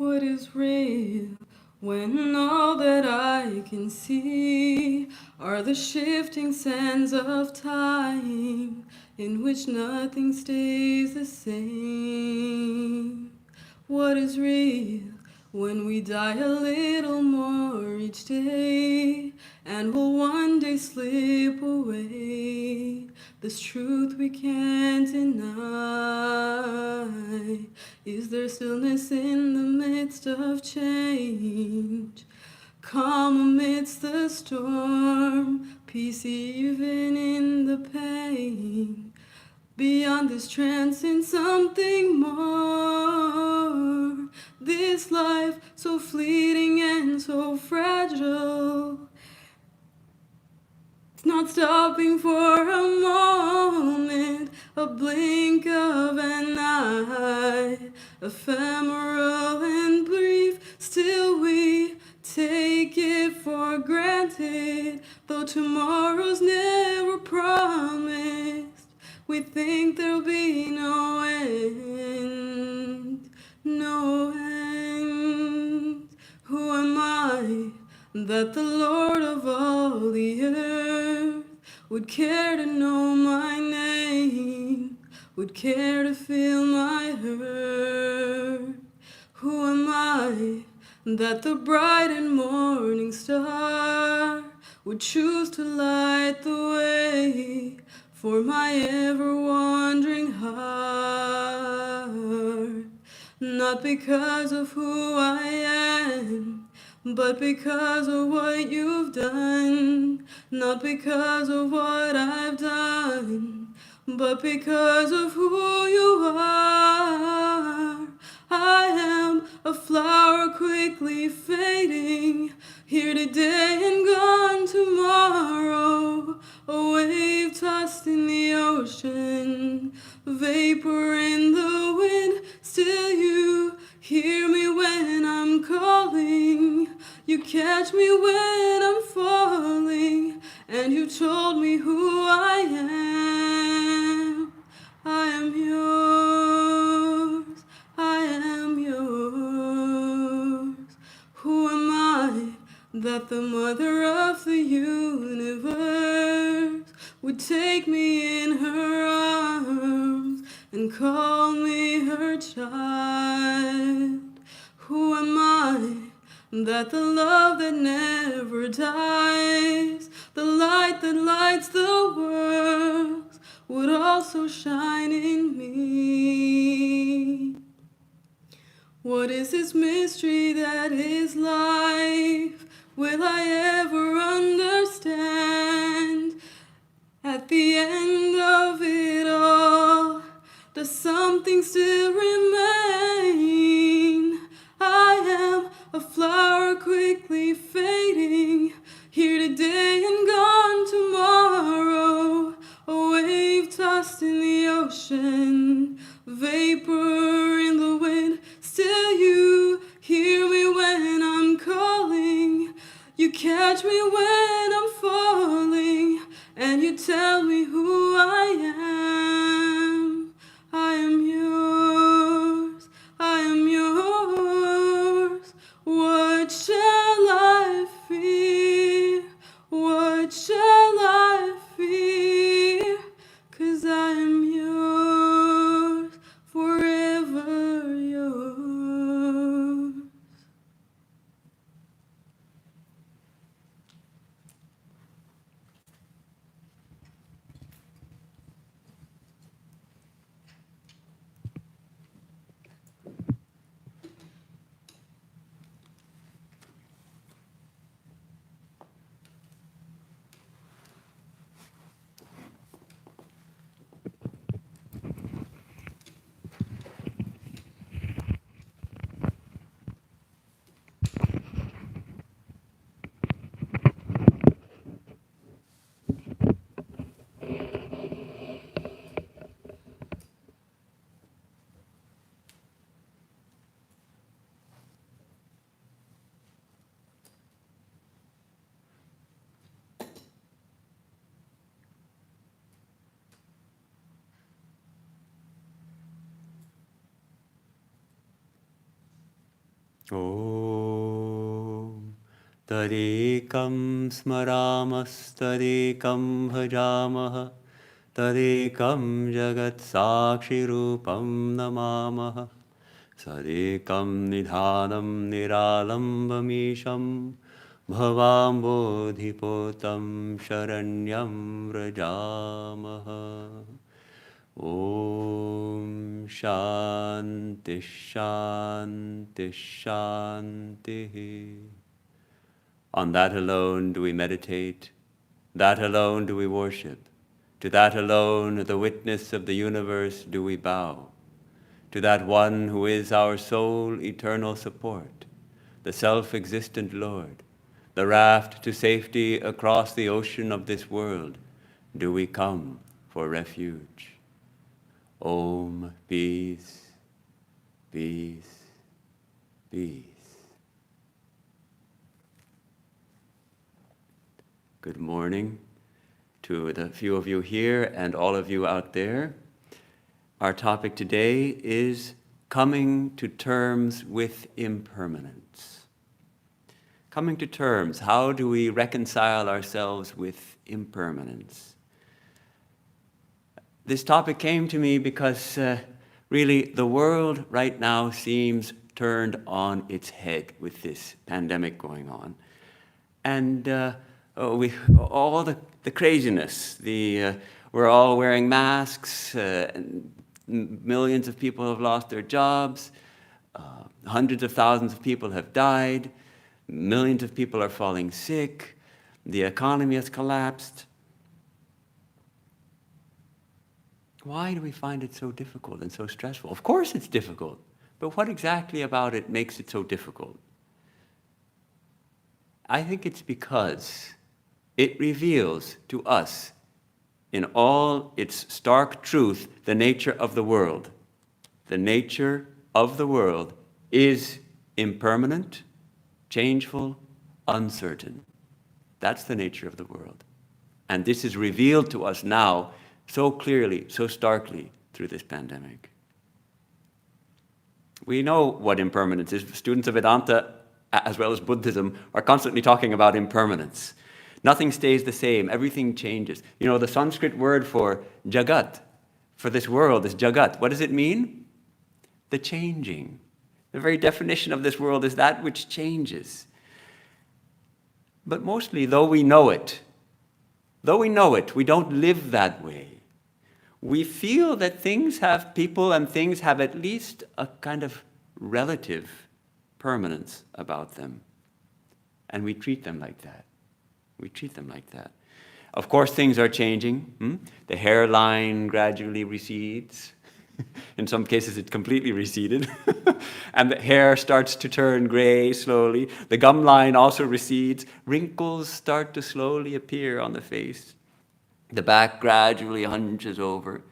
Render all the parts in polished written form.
What is real when all that I can see are the shifting sands of time in which nothing stays the same? What is real when we die a little more each day and will one day slip away? This truth we can't deny. Is there stillness in the midst of change? Calm amidst the storm, peace even in the pain. Beyond this trance in something more. This life so fleeting and so fragile. It's not stopping for a moment, a blink of an eye, ephemeral and brief, still we take it for granted, though tomorrow's never promised. We think there'll be no end, no end. Who am I that the Lord of all the earth would care to know my name, would care to feel my hurt? Who am I that the bright and morning star would choose to light the way for my ever-wandering heart? Not because of who I am, but because of what you've done. Not because of what I've done, but because of who you are. I am a flower quickly fading, here today and gone tomorrow. A wave tossed in the ocean, vapor in the wind. Still you hear me when I'm calling. You catch me when I'm falling, and you told me who I am. I am yours, I am yours. Who am I that the mother of the universe would take me in her arms and call me her child? Who am I that the love that never dies, the light that lights the world, would also shine in me? What is this mystery that is life? Will I ever understand? At the end of it all, does something still remain? I am a flower quickly fading, here today and gone tomorrow. A wave tossed in the ocean, vapor in the wind. Still you hear me when I'm calling. You catch me when I'm falling, and you tell me who I am. I am yours, I am yours. What shall I fear? What shall I fear? 'Cause I am yours, forever yours. Om Tadekam Smaramas Tadekam Bhajamaha Tadekam Jagat Sakshi Rupam Namamaha Sadekam Nidhanam Niralambamisham Bhavam Bodhipotam Sharanyam Vrajamaha. Om Shanti Shanti Shanti. On that alone do we meditate, that alone do we worship, to that alone, the witness of the universe, do we bow, to that one who is our sole eternal support, the self-existent Lord, the raft to safety across the ocean of this world, do we come for refuge. Om, peace, peace, peace. Good morning to the few of you here and all of you out there. Our topic today is coming to terms with impermanence. Coming to terms, how do we reconcile ourselves with impermanence? This topic came to me because really the world right now seems turned on its head with this pandemic going on. And all the craziness, we're all wearing masks, and millions of people have lost their jobs, hundreds of thousands of people have died, millions of people are falling sick, the economy has collapsed. Why do we find it so difficult and so stressful? Of course it's difficult, but what exactly about it makes it so difficult? I think it's because it reveals to us, in all its stark truth, the nature of the world. The nature of the world is impermanent, changeful, uncertain. That's the nature of the world. And this is revealed to us now so clearly, so starkly through this pandemic. We know what impermanence is. Students of Vedanta, as well as Buddhism, are constantly talking about impermanence. Nothing stays the same, everything changes. You know, the Sanskrit word for jagat, for this world, is jagat. What does it mean? The changing. The very definition of this world is that which changes. But mostly, though we know it, we don't live that way. We feel that people and things have at least a kind of relative permanence about them. And we treat them like that. Of course, things are changing. The hairline gradually recedes. In some cases, it's completely receded. And the hair starts to turn gray slowly. The gum line also recedes. Wrinkles start to slowly appear on the face. The back gradually hunches over.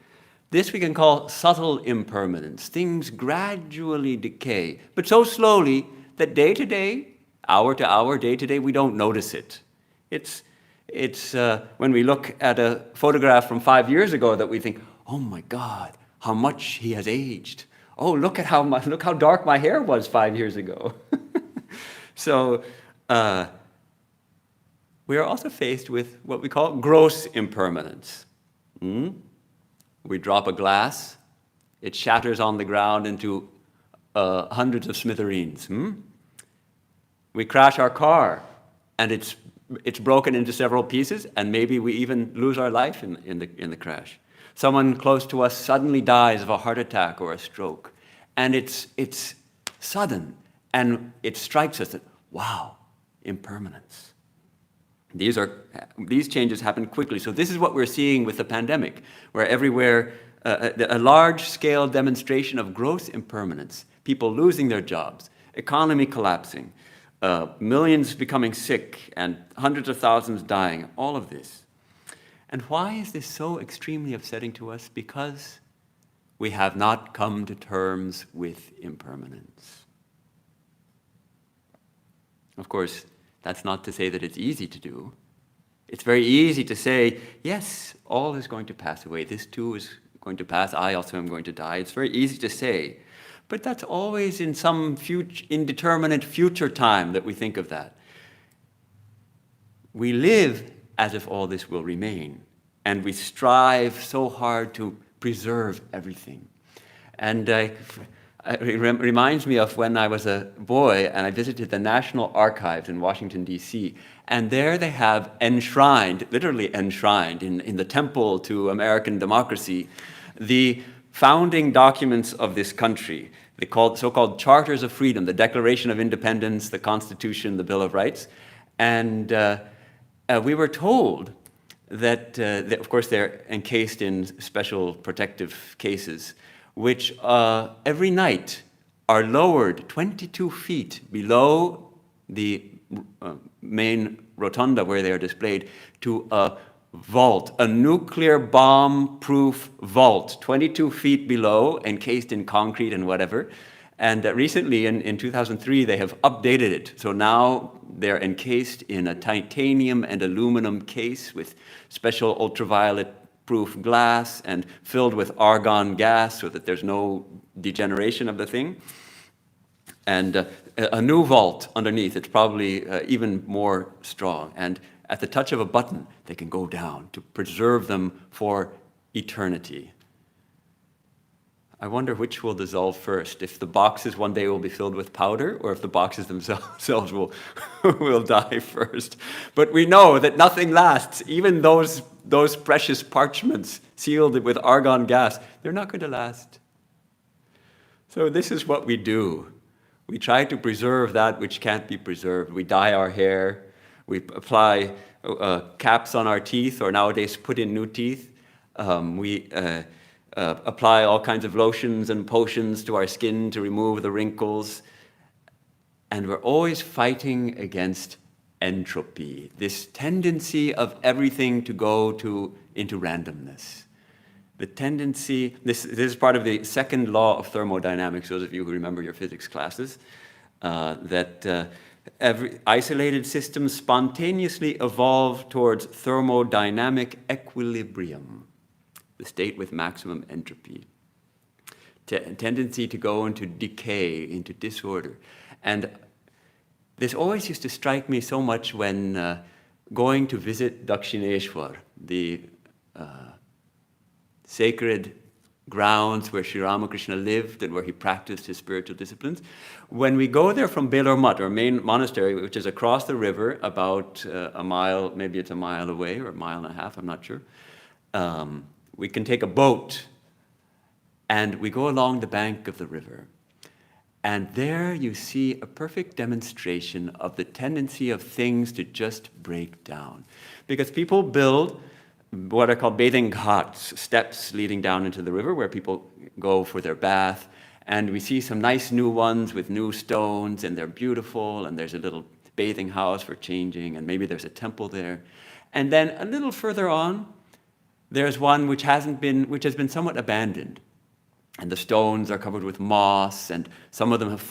This we can call subtle impermanence. Things gradually decay, but so slowly that day to day, hour to hour, day to day, we don't notice it. It's when we look at a photograph from 5 years ago that we think, oh my God, how much he has aged. Oh, look how dark my hair was 5 years ago. So we are also faced with what we call gross impermanence. We drop a glass, it shatters on the ground into hundreds of smithereens. We crash our car, and it's broken into several pieces, and maybe we even lose our life in the crash. Someone close to us suddenly dies of a heart attack or a stroke, and it's sudden, and it strikes us that, wow, impermanence. These changes happen quickly. So this is what we're seeing with the pandemic, where everywhere a large-scale demonstration of gross impermanence, people losing their jobs, economy collapsing, millions becoming sick, and hundreds of thousands dying, all of this. And why is this so extremely upsetting to us? Because we have not come to terms with impermanence. Of course, that's not to say that it's easy to do. It's very easy to say, yes, all is going to pass away. This too is going to pass. I also am going to die. It's very easy to say. But that's always in some indeterminate future time that we think of that. We live as if all this will remain, and we strive so hard to preserve everything. And it reminds me of when I was a boy and I visited the National Archives in Washington, D.C., and there they have enshrined, literally enshrined, in the temple to American democracy, the founding documents of this country, the so-called Charters of Freedom, the Declaration of Independence, the Constitution, the Bill of Rights. And we were told that, of course, they're encased in special protective cases, which every night are lowered 22 feet below the main rotunda where they are displayed to a vault, a nuclear bomb-proof vault, 22 feet below, encased in concrete and whatever. And recently, in 2003, they have updated it. So now they're encased in a titanium and aluminum case with special ultraviolet-proof glass and filled with argon gas so that there's no degeneration of the thing. And a new vault underneath. It's probably even more strong. And at the touch of a button, they can go down to preserve them for eternity. I wonder which will dissolve first, if the boxes one day will be filled with powder, or if the boxes themselves will die first. But we know that nothing lasts. Even those precious parchments sealed with argon gas, they're not going to last. So this is what we do. We try to preserve that which can't be preserved. We dye our hair. We apply caps on our teeth, or nowadays put in new teeth. We apply all kinds of lotions and potions to our skin to remove the wrinkles. And we're always fighting against entropy, this tendency of everything to go into randomness. The tendency, this is part of the second law of thermodynamics, those of you who remember your physics classes, that every isolated systems spontaneously evolve towards thermodynamic equilibrium, the state with maximum entropy. Tendency to go into decay, into disorder. And this always used to strike me so much when going to visit Dakshineshwar, the sacred grounds where Sri Ramakrishna lived and where he practiced his spiritual disciplines. When we go there from Belur Mutt, our main monastery, which is across the river, about a mile, maybe it's a mile away, or a mile and a half, I'm not sure, we can take a boat and we go along the bank of the river. And there you see a perfect demonstration of the tendency of things to just break down. Because people build what are called bathing ghats, steps leading down into the river where people go for their bath. And we see some nice new ones with new stones, and they're beautiful, and there's a little bathing house for changing, and maybe there's a temple there. And then a little further on, there's one which has been somewhat abandoned. And the stones are covered with moss, and some of them have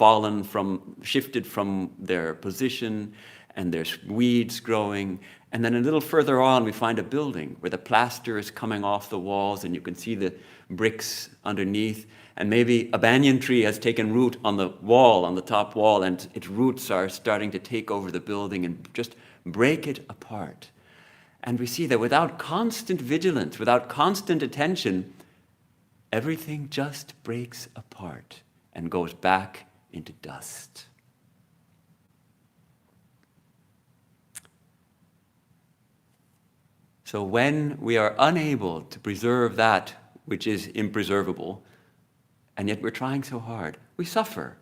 shifted from their position, and there's weeds growing. And then a little further on, we find a building where the plaster is coming off the walls, and you can see the bricks underneath. And maybe a banyan tree has taken root on the wall, on the top wall, and its roots are starting to take over the building and just break it apart. And we see that without constant vigilance, without constant attention, everything just breaks apart and goes back into dust. So when we are unable to preserve that which is impreservable, and yet we're trying so hard, we suffer.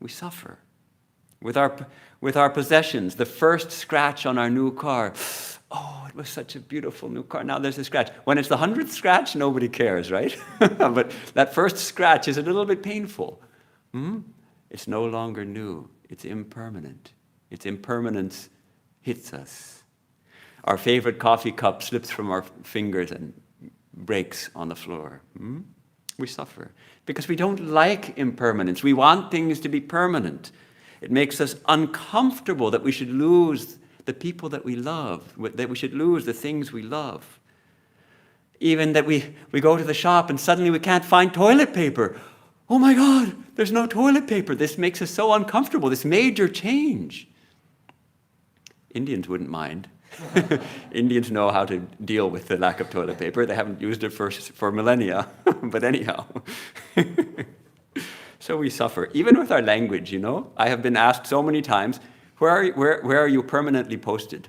We suffer. With our possessions, the first scratch on our new car, oh, it was such a beautiful new car, now there's a scratch. When it's the 100th scratch, nobody cares, right? But that first scratch is a little bit painful. It's no longer new. It's impermanent. Its impermanence hits us. Our favorite coffee cup slips from our fingers and breaks on the floor. We suffer because we don't like impermanence. We want things to be permanent. It makes us uncomfortable that we should lose the people that we love, that we should lose the things we love. Even that we go to the shop and suddenly we can't find toilet paper. Oh my God, there's no toilet paper. This makes us so uncomfortable, this major change. Indians wouldn't mind. Indians know how to deal with the lack of toilet paper. They haven't used it for millennia, but anyhow. So we suffer, even with our language, you know. I have been asked so many times, where are you permanently posted?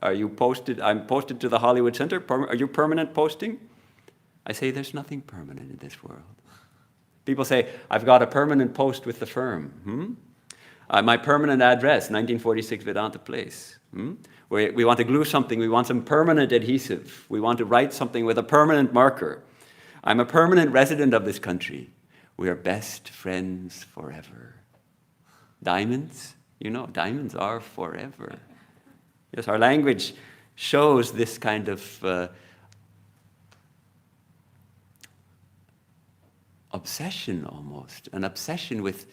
Are you posted? I'm posted to the Hollywood Center. Are you permanent posting? I say there's nothing permanent in this world. People say, I've got a permanent post with the firm. My permanent address, 1946 Vedanta Place. We want to glue something, we want some permanent adhesive. We want to write something with a permanent marker. I'm a permanent resident of this country. We are best friends forever. Diamonds, you know, diamonds are forever. Yes, our language shows this kind of obsession almost, an obsession with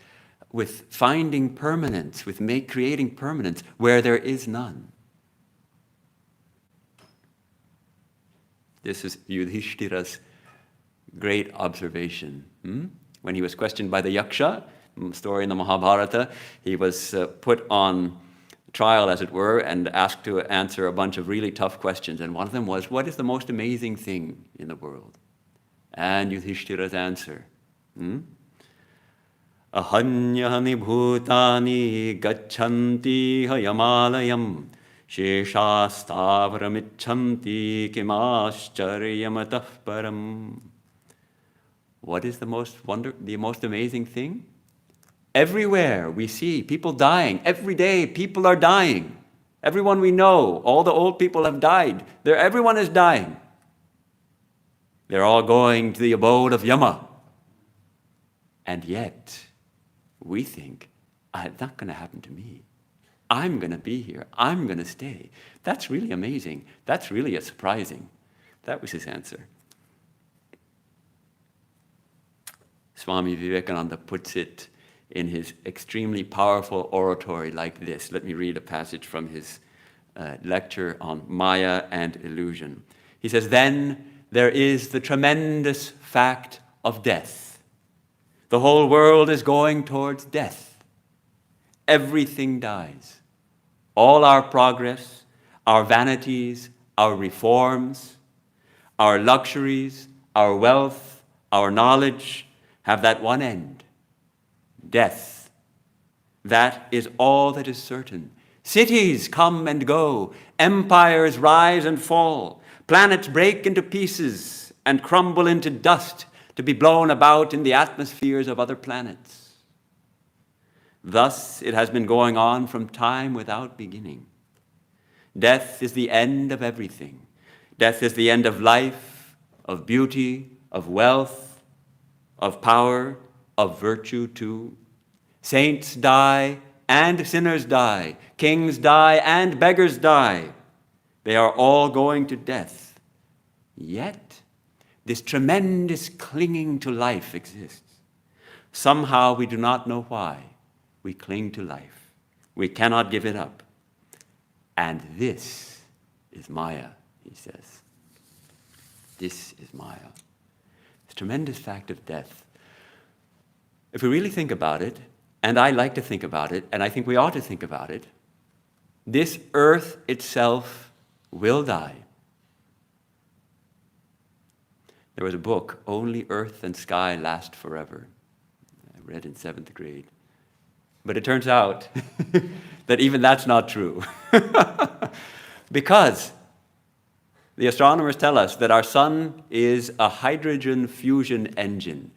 finding permanence, with creating permanence where there is none. This is Yudhishthira's great observation. When he was questioned by the Yaksha, story in the Mahabharata, he was put on trial, as it were, and asked to answer a bunch of really tough questions. And one of them was, what is the most amazing thing in the world? And Yudhishthira's answer, Ahanyahani bhutani gacchanti hayamalayam sheshastavaramicchanti kimascharyamatah param. What is the most amazing thing? Everywhere we see people dying. Every day people are dying. Everyone we know, all the old people have died. Everyone is dying. They're all going to the abode of Yama. And yet, we think, it's not going to happen to me. I'm going to be here. I'm going to stay. That's really amazing. That's really surprising. That was his answer. Swami Vivekananda puts it in his extremely powerful oratory like this. Let me read a passage from his lecture on Maya and illusion. He says, then there is the tremendous fact of death. The whole world is going towards death. Everything dies. All our progress, our vanities, our reforms, our luxuries, our wealth, our knowledge have that one end, death. That is all that is certain. Cities come and go, empires rise and fall, planets break into pieces and crumble into dust to be blown about in the atmospheres of other planets. Thus it has been going on from time without beginning. Death is the end of everything. Death is the end of life, of beauty, of wealth, of power, of virtue too. Saints die and sinners die. Kings die and beggars die. They are all going to death. Yet, this tremendous clinging to life exists. Somehow we do not know why. We cling to life. We cannot give it up. And this is Maya, he says. This is Maya. This tremendous fact of death. If we really think about it, and I like to think about it, and I think we ought to think about it, this earth itself will die. There was a book, Only Earth and Sky Last Forever. I read in 7th grade. But it turns out that even that's not true. Because the astronomers tell us that our sun is a hydrogen fusion engine.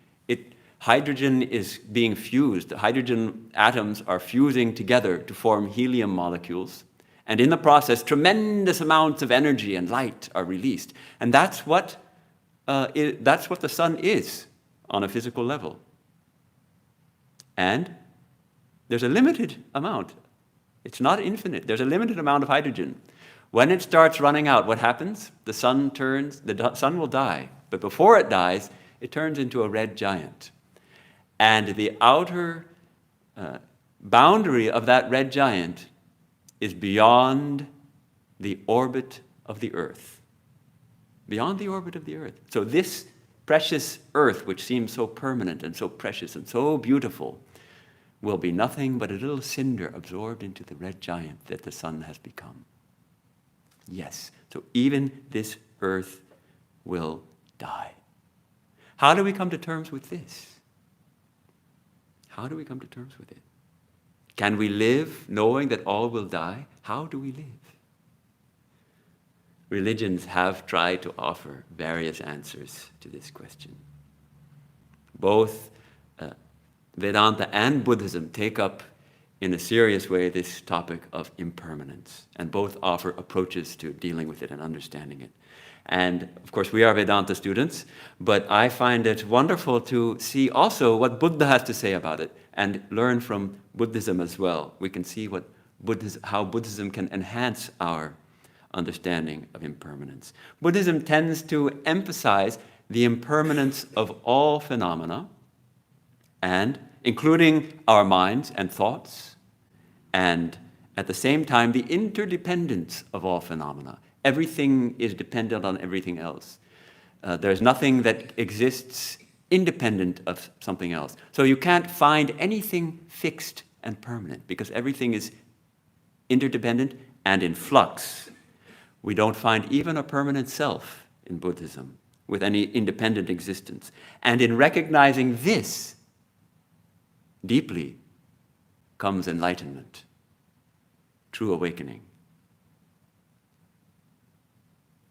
Hydrogen is being fused. Hydrogen atoms are fusing together to form helium molecules. And in the process, tremendous amounts of energy and light are released. And that's what the sun is on a physical level. And there's a limited amount. It's not infinite. There's a limited amount of hydrogen. When it starts running out, what happens? The sun will die. But before it dies, it turns into a red giant. And the outer boundary of that red giant is beyond the orbit of the Earth. Beyond the orbit of the Earth. So this precious earth, which seems so permanent and so precious and so beautiful, will be nothing but a little cinder absorbed into the red giant that the sun has become. Yes, so even this earth will die. How do we come to terms with this? How do we come to terms with it? Can we live knowing that all will die? How do we live? Religions have tried to offer various answers to this question. Both Vedanta and Buddhism take up in a serious way this topic of impermanence, and both offer approaches to dealing with it and understanding it. And of course, we are Vedanta students, but I find it wonderful to see also what Buddha has to say about it and learn from Buddhism as well. We can see how Buddhism can enhance our understanding of impermanence. Buddhism tends to emphasize the impermanence of all phenomena, and including our minds and thoughts, and at the same time the interdependence of all phenomena. Everything is dependent on everything else. There's nothing that exists independent of something else. So you can't find anything fixed and permanent because everything is interdependent and in flux. We don't find even a permanent self in Buddhism with any independent existence. And in recognizing this deeply comes enlightenment, true awakening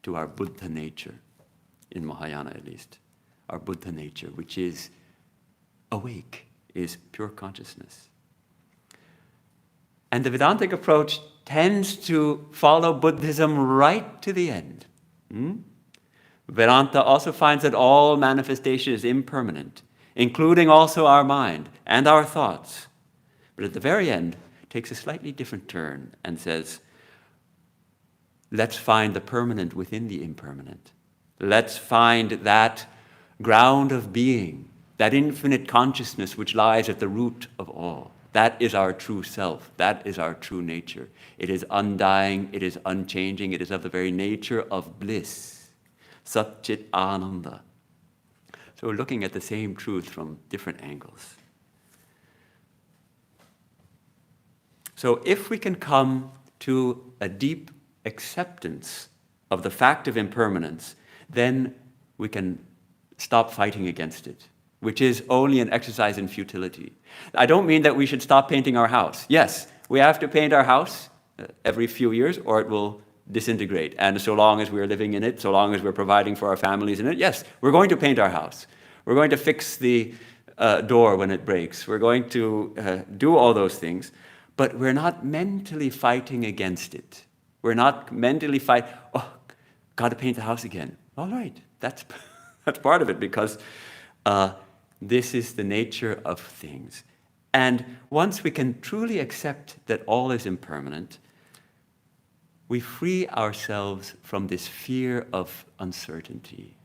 to our Buddha nature, in Mahayana at least, our Buddha nature, which is awake, is pure consciousness. And the Vedantic approach tends to follow Buddhism right to the end. Vedanta also finds that all manifestation is impermanent, including also our mind and our thoughts. But at the very end, takes a slightly different turn and says, let's find the permanent within the impermanent. Let's find that ground of being, that infinite consciousness which lies at the root of all. That is our true self. That is our true nature. It is undying. It is unchanging. It is of the very nature of bliss. Sat Chit Ananda. So we're looking at the same truth from different angles. So if we can come to a deep acceptance of the fact of impermanence, then we can stop fighting against it, which is only an exercise in futility. I don't mean that we should stop painting our house. Yes, we have to paint our house every few years or it will disintegrate. And so long as we're living in it, so long as we're providing for our families in it, yes, we're going to paint our house. We're going to fix the door when it breaks. We're going to do all those things. But we're not mentally fighting against it. We're not mentally got to paint the house again. All right, that's part of it because this is the nature of things. And once we can truly accept that all is impermanent, we free ourselves from this fear of uncertainty.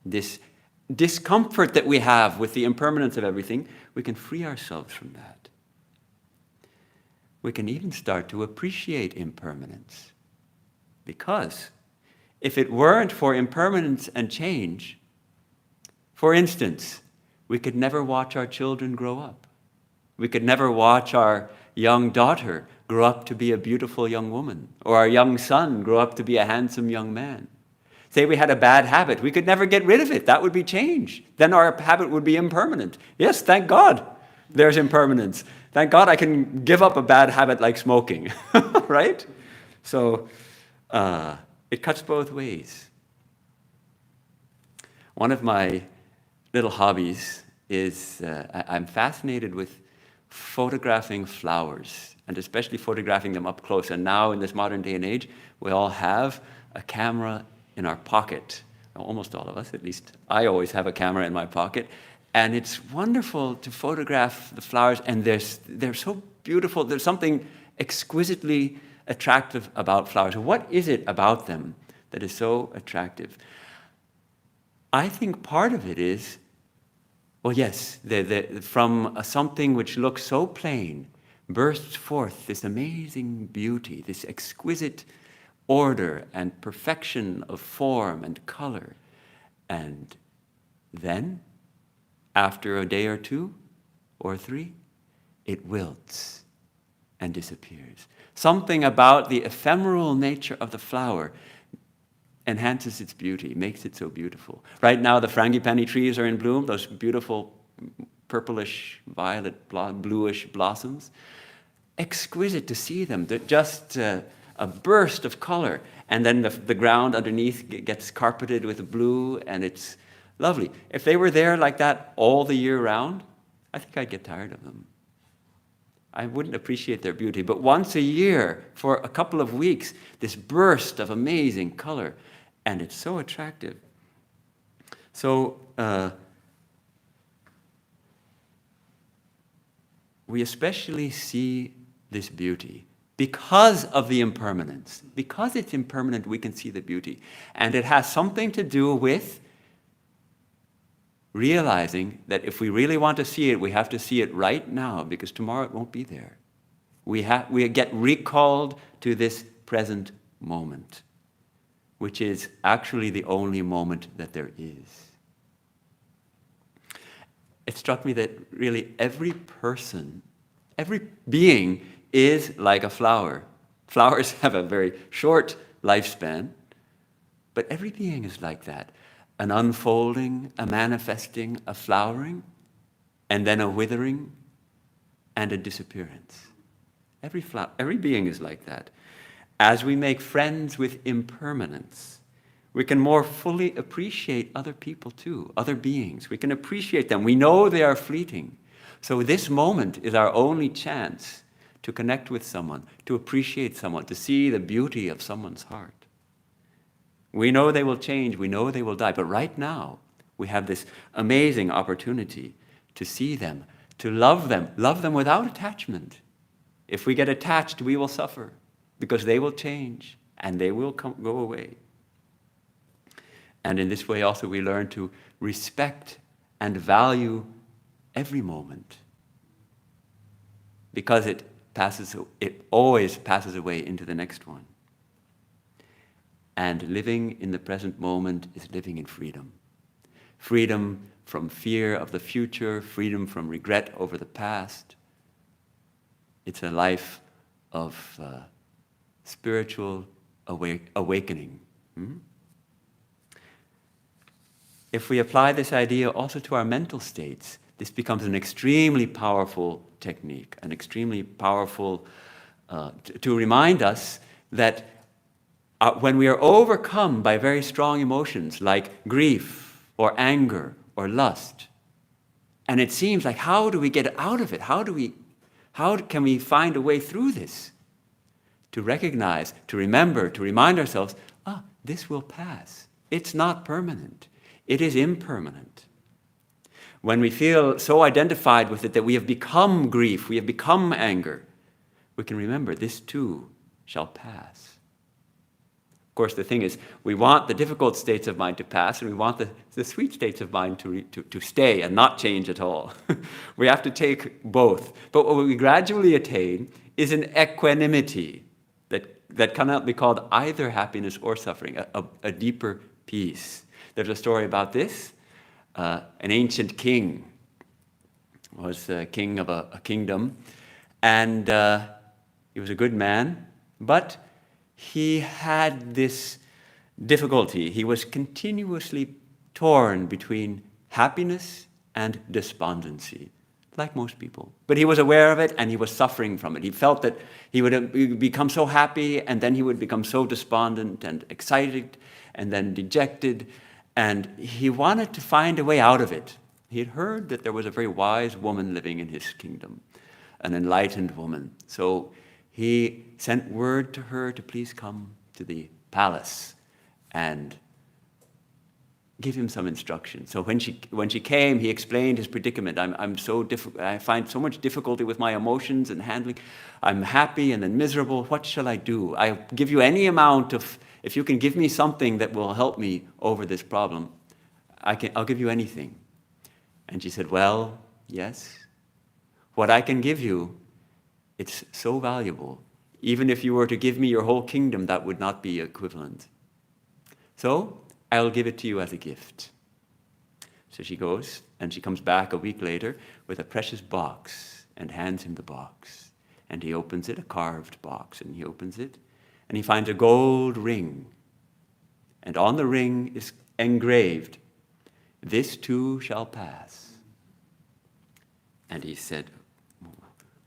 This discomfort that we have with the impermanence of everything, we can free ourselves from that. We can even start to appreciate impermanence. Because if it weren't for impermanence and change, for instance, we could never watch our children grow up. We could never watch our young daughter grow up to be a beautiful young woman, or our young son grow up to be a handsome young man. Say we had a bad habit, we could never get rid of it. That would be change. Then our habit would be impermanent. Yes, thank God there's impermanence. Thank God I can give up a bad habit like smoking, right? So it cuts both ways. One of my little hobbies is I'm fascinated with photographing flowers, and especially photographing them up close. And now in this modern day and age, we all have a camera in our pocket. Almost all of us, at least I always have a camera in my pocket. And it's wonderful to photograph the flowers, and they're so beautiful. There's something exquisitely attractive about flowers. What is it about them that is so attractive? I think part of it is, well, yes, from something which looks so plain, bursts forth this amazing beauty, this exquisite order and perfection of form and color. And then, after a day or two or three, it wilts and disappears. Something about the ephemeral nature of the flower enhances its beauty, makes it so beautiful. Right now, the frangipani trees are in bloom, those beautiful purplish, violet, bluish blossoms. Exquisite to see them. They're just a burst of color. And then the ground underneath gets carpeted with blue, and it's lovely. If they were there like that all the year round, I think I'd get tired of them. I wouldn't appreciate their beauty. But once a year, for a couple of weeks, this burst of amazing color, and it's so attractive. So we especially see this beauty because of the impermanence. Because it's impermanent, we can see the beauty. And it has something to do with realizing that if we really want to see it, we have to see it right now, because tomorrow it won't be there. We get recalled to this present moment, which is actually the only moment that there is. It struck me that really every person, every being is like a flower. Flowers have a very short lifespan, but every being is like that. An unfolding, a manifesting, a flowering, and then a withering, and a disappearance. Every being is like that. As we make friends with impermanence, we can more fully appreciate other people too, other beings. We can appreciate them. We know they are fleeting. So this moment is our only chance to connect with someone, to appreciate someone, to see the beauty of someone's heart. We know they will change, we know they will die, but right now we have this amazing opportunity to see them, to love them without attachment. If we get attached, we will suffer, because they will change and they will go away. And in this way also we learn to respect and value every moment, because it always passes away into the next one. And living in the present moment is living in freedom. Freedom from fear of the future, freedom from regret over the past. It's a life of spiritual awakening. If we apply this idea also to our mental states, this becomes an extremely powerful technique, an extremely powerful, to remind us that when we are overcome by very strong emotions like grief or anger or lust, and it seems like, how do we get out of it? How can we find a way through this? To recognize, to remember, to remind ourselves, this will pass. It's not permanent. It is impermanent. When we feel so identified with it that we have become grief, we have become anger, we can remember this too shall pass. Of course, the thing is, we want the difficult states of mind to pass, and we want the sweet states of mind to stay and not change at all. We have to take both. But what we gradually attain is an equanimity that cannot be called either happiness or suffering, a deeper peace. There's a story about this. An ancient king was king of a kingdom, and he was a good man, but he had this difficulty. He was continuously torn between happiness and despondency, like most people. But he was aware of it, and he was suffering from it. He felt that he would become so happy, and then he would become so despondent and excited, and then dejected, and he wanted to find a way out of it. He had heard that there was a very wise woman living in his kingdom, an enlightened woman. So he sent word to her to please come to the palace and give him some instruction. So when she came, he explained his predicament. I find so much difficulty with my emotions and handling. I'm happy and then miserable. What shall I do? I'll give you any amount of, if you can give me something that will help me over this problem, I'll give you anything. And she said, well, yes. What I can give you, it's so valuable. Even if you were to give me your whole kingdom, that would not be equivalent. So I'll give it to you as a gift. So she goes, and she comes back a week later with a precious box and hands him the box. And he opens it, a carved box, and he opens it, and he finds a gold ring. And on the ring is engraved, "This too shall pass." And he said,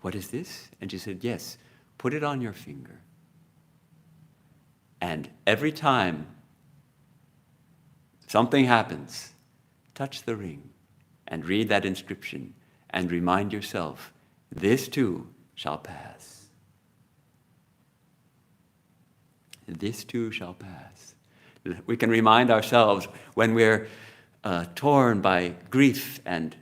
"What is this?" And she said, "Yes, put it on your finger. And every time something happens, touch the ring and read that inscription and remind yourself, this too shall pass. This too shall pass." We can remind ourselves when we're torn by grief and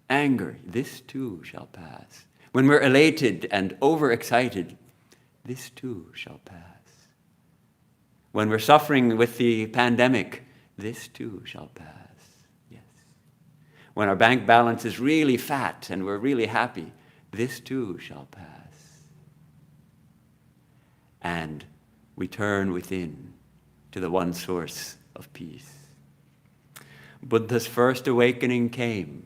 anger, this too shall pass. When we're elated and overexcited, this too shall pass. When we're suffering with the pandemic, this too shall pass. Yes. When our bank balance is really fat and we're really happy, this too shall pass. And we turn within to the one source of peace. Buddha's first awakening came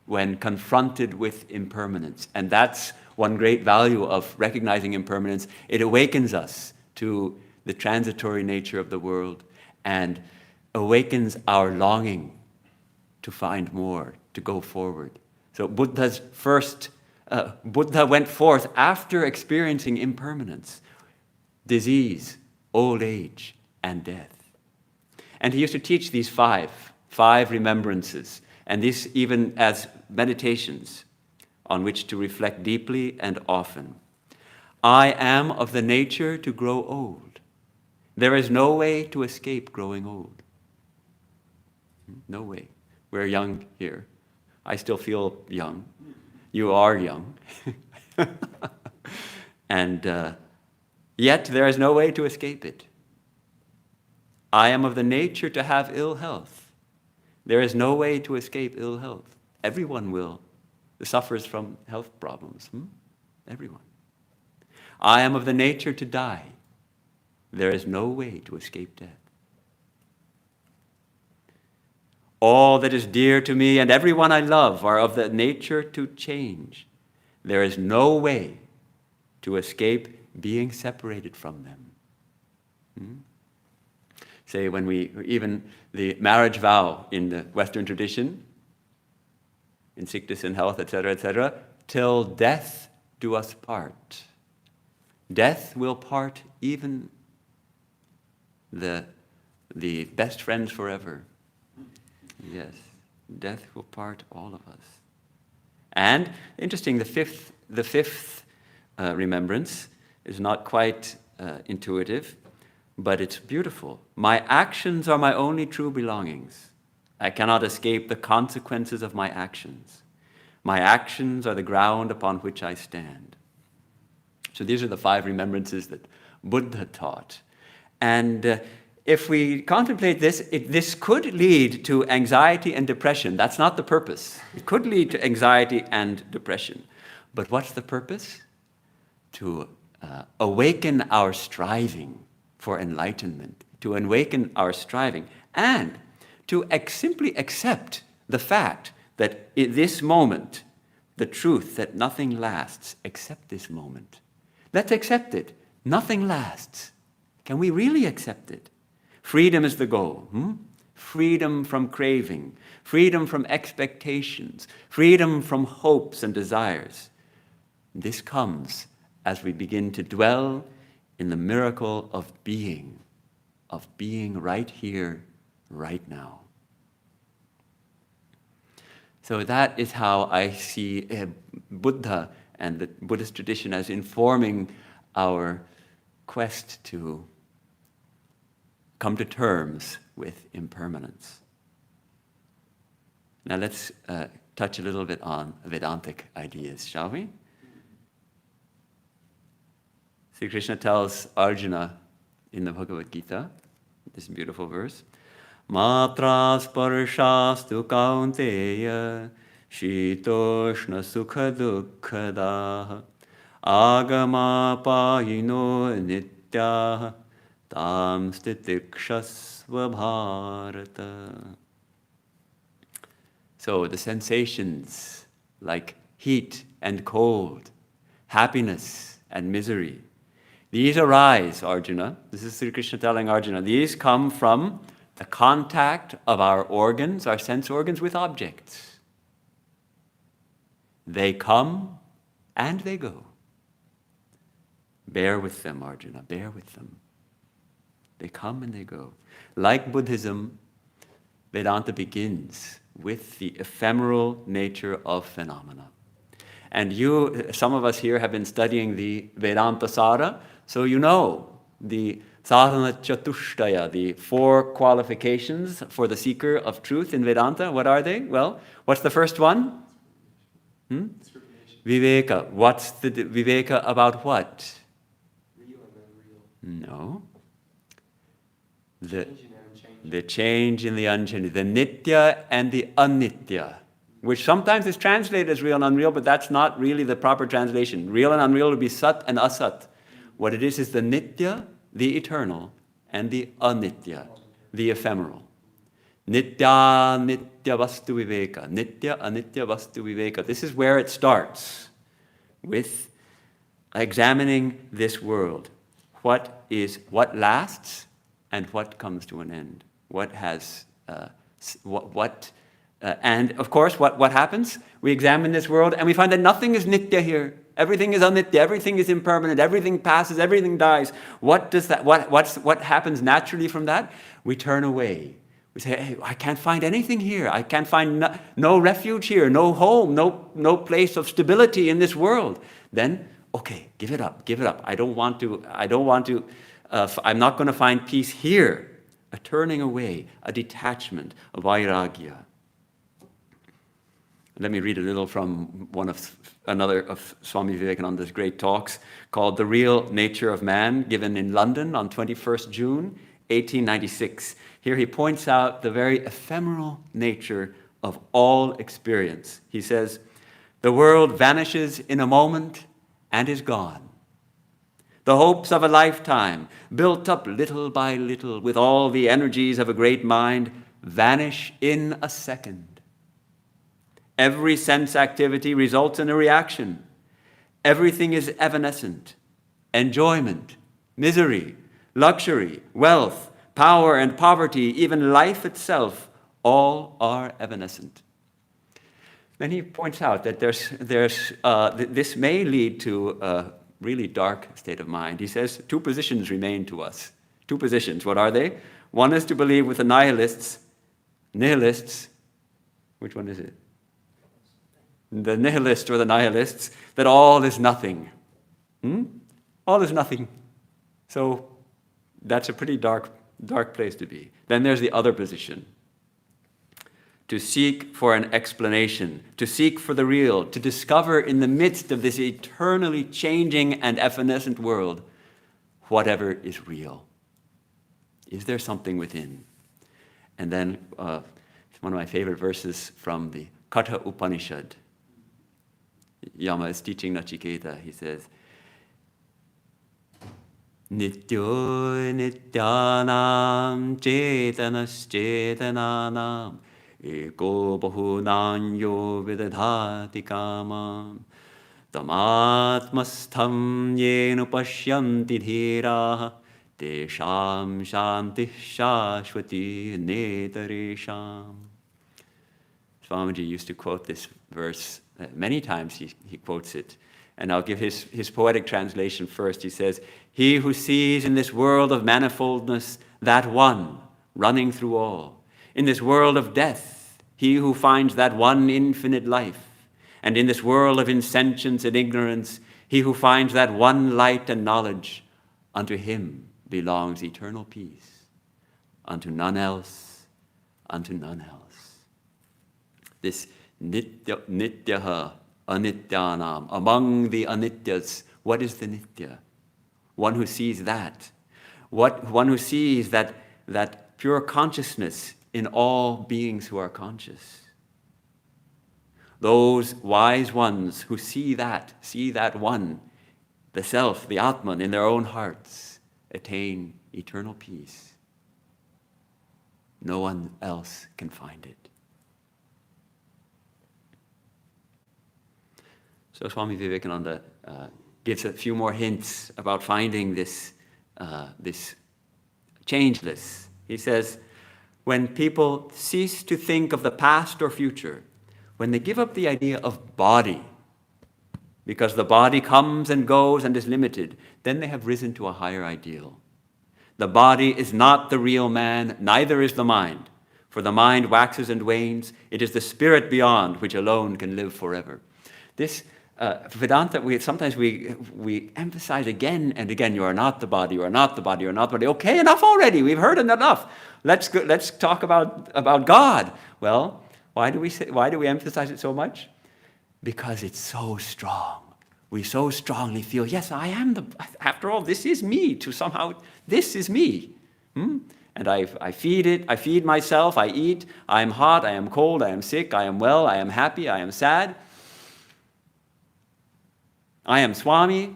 when confronted with impermanence. And that's one great value of recognizing impermanence. It awakens us to the transitory nature of the world and awakens our longing to find more, to go forward. So Buddha went forth after experiencing impermanence, disease, old age, and death. And he used to teach these five remembrances, and this even as meditations on which to reflect deeply and often. I am of the nature to grow old. There is no way to escape growing old. No way. We're young here. I still feel young. You are young. And yet there is no way to escape it. I am of the nature to have ill health. There is no way to escape ill health. Everyone suffers from health problems. Everyone. I am of the nature to die. There is no way to escape death. All that is dear to me and everyone I love are of the nature to change. There is no way to escape being separated from them. Say when even the marriage vow in the Western tradition, in sickness and health, etc., till death do us part. Death will part even the best friends forever. Yes, death will part all of us. And interesting, the fifth remembrance is not quite intuitive, but it's beautiful. My actions are my only true belongings. I cannot escape the consequences of my actions. My actions are the ground upon which I stand. So these are the 5 remembrances that Buddha taught. And if we contemplate this, this could lead to anxiety and depression. That's not the purpose. It could lead to anxiety and depression. But what's the purpose? To awaken our striving for enlightenment, to awaken our striving, and to simply accept the fact that in this moment, the truth that nothing lasts, accept this moment. Let's accept it. Nothing lasts. Can we really accept it? Freedom is the goal. Freedom from craving, freedom from expectations, freedom from hopes and desires. This comes as we begin to dwell in the miracle of being right here, right now. So that is how I see Buddha and the Buddhist tradition as informing our quest to come to terms with impermanence. Now let's touch a little bit on Vedantic ideas, shall we? Sri Krishna tells Arjuna in the Bhagavad Gita, this beautiful verse, Matra sparshastu kaunteya shitoshna sukha dukkhadah agama payino nityah tam stitikshasva bharata. So the sensations like heat and cold, happiness and misery, these arise, Arjuna. This is Sri Krishna telling Arjuna. These come from the contact of our organs, our sense organs, with objects. They come and they go. Bear with them, Arjuna, bear with them. They come and they go. Like Buddhism, Vedanta begins with the ephemeral nature of phenomena. And some of us here have been studying the Vedanta Sara, so you know the sadhana chatushtaya, the 4 qualifications for the seeker of truth in Vedanta. What are they? Well, what's the first one? Viveka. What's the Viveka about what? Real and unreal. No. The change in the unchanging, the nitya and the anitya, which sometimes is translated as real and unreal, but that's not really the proper translation. Real and unreal would be sat and asat. What it is the nitya, the eternal, and the anitya, the ephemeral. Nitya, nitya vastu viveka. Nitya, anitya vastu viveka. This is where it starts, with examining this world. What lasts and what comes to an end. And of course, what happens? We examine this world and we find that nothing is nitya here. Everything is anitya, everything is impermanent, everything passes, everything dies. What happens naturally from that? We turn away. We say, hey, I can't find anything here. I can't find no refuge here, no home, no place of stability in this world. Then, okay, give it up. I'm not going to find peace here. A turning away, a detachment, a vairagya. Let me read a little from another of Swami Vivekananda's great talks called The Real Nature of Man, given in London on 21st June, 1896. Here he points out the very ephemeral nature of all experience. He says, the world vanishes in a moment and is gone. The hopes of a lifetime, built up little by little with all the energies of a great mind, vanish in a second. Every sense activity results in a reaction. Everything is evanescent. Enjoyment, misery, luxury, wealth, power and poverty, even life itself, all are evanescent. Then he points out that this may lead to a really dark state of mind. He says 2 positions remain to us. 2 positions. What are they? One is to believe with the nihilists, which one is it? The nihilists or the nihilists, that all is nothing. All is nothing. So that's a pretty dark place to be. Then there's the other position. To seek for an explanation, to seek for the real, to discover in the midst of this eternally changing and evanescent world, whatever is real. Is there something within? And then one of my favorite verses from the Katha Upanishad. Yama is teaching Nachiketa. He says, Nityo nityanam chetanas chetananam eko bahunanyo vidadhati kamam tamatmastham yenu pashyanti dhiraha tesham shanti shashvati netaresham. Swamiji used to quote this verse many times. He quotes it. And I'll give his poetic translation first. He says, he who sees in this world of manifoldness that one running through all, in this world of death, he who finds that one infinite life, and in this world of insentience and ignorance, he who finds that one light and knowledge, unto him belongs eternal peace, unto none else, unto none else. This nityaha, anityanam, among the anityas, what is the nitya? One who sees that. One who sees that pure consciousness in all beings who are conscious. Those wise ones who see that one, the self, the Atman, in their own hearts, attain eternal peace. No one else can find it. So Swami Vivekananda gives a few more hints about finding this changeless. He says, when people cease to think of the past or future, when they give up the idea of body, because the body comes and goes and is limited, then they have risen to a higher ideal. The body is not the real man, neither is the mind. For the mind waxes and wanes. It is the spirit beyond which alone can live forever. This Vedanta, sometimes we emphasize again and again, you are not the body, you are not the body, you are not the body. Okay, enough already. We've heard enough. Let's talk about God. Well, why do we emphasize it so much? Because it's so strong. We so strongly feel, yes, I am after all, this is me. This is me. And I feed it, I feed myself, I eat, I am hot, I am cold, I am sick, I am well, I am happy, I am sad. I am Swami,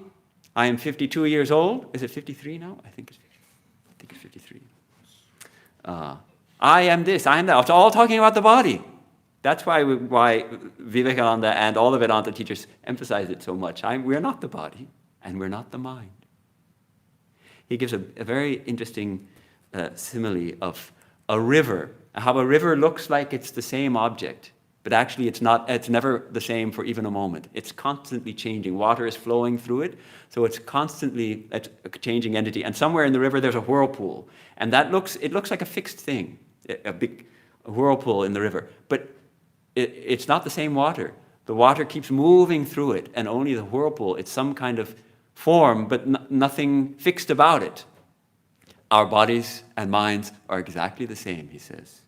I am 52 years old. Is it 53 now? I think it's 53. I am this, I am that. It's all talking about the body. That's why Vivekananda and all the Vedanta teachers emphasize it so much. We're not the body, and we're not the mind. He gives a very interesting simile of a river, how a river looks like it's the same object, but actually it's not. It's never the same for even a moment. It's constantly changing. Water is flowing through it, so it's constantly a changing entity. And somewhere in the river there's a whirlpool, and it looks like a fixed thing, a big whirlpool in the river, but it's not the same water. The water keeps moving through it, and only the whirlpool, it's some kind of form, but nothing fixed about it. Our bodies and minds are exactly the same, he says.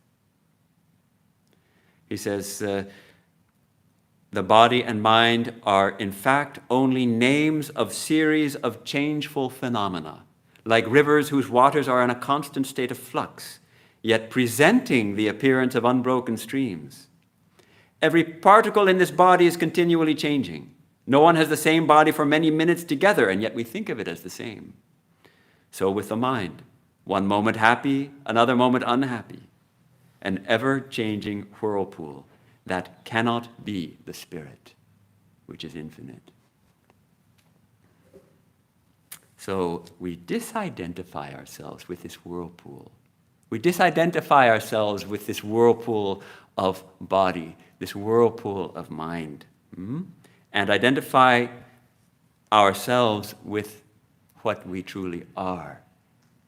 He says, the body and mind are in fact only names of series of changeful phenomena, like rivers whose waters are in a constant state of flux, yet presenting the appearance of unbroken streams. Every particle in this body is continually changing. No one has the same body for many minutes together, and yet we think of it as the same. So with the mind, one moment happy, another moment unhappy, an ever-changing whirlpool that cannot be the spirit, which is infinite. So we disidentify ourselves with this whirlpool. We disidentify ourselves with this whirlpool of body, this whirlpool of mind, and identify ourselves with what we truly are,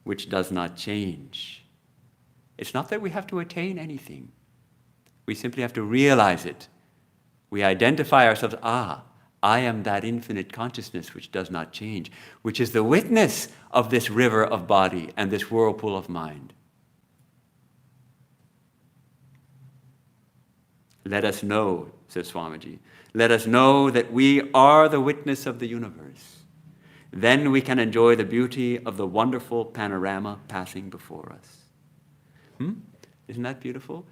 which does not change. It's not that we have to attain anything. We simply have to realize it. We identify ourselves, I am that infinite consciousness which does not change, which is the witness of this river of body and this whirlpool of mind. Let us know, says Swamiji, let us know that we are the witness of the universe. Then we can enjoy the beauty of the wonderful panorama passing before us. Isn't that beautiful?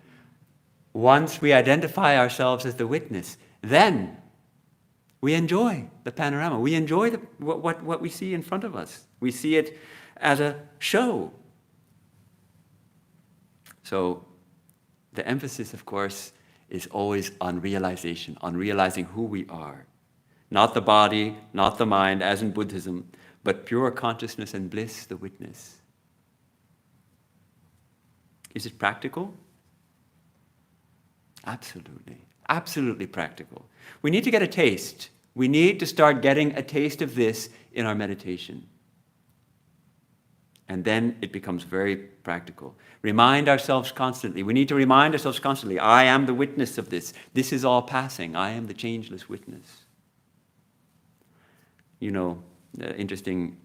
Once we identify ourselves as the witness, then we enjoy the panorama. We enjoy what we see in front of us. We see it as a show. So the emphasis, of course, is always on realization, on realizing who we are. Not the body, not the mind, as in Buddhism, but pure consciousness and bliss, the witness. Is it practical? Absolutely. Absolutely practical. We need to get a taste. We need to start getting a taste of this in our meditation. And then it becomes very practical. Remind ourselves constantly. We need to remind ourselves constantly, I am the witness of this. This is all passing. I am the changeless witness. You know, interesting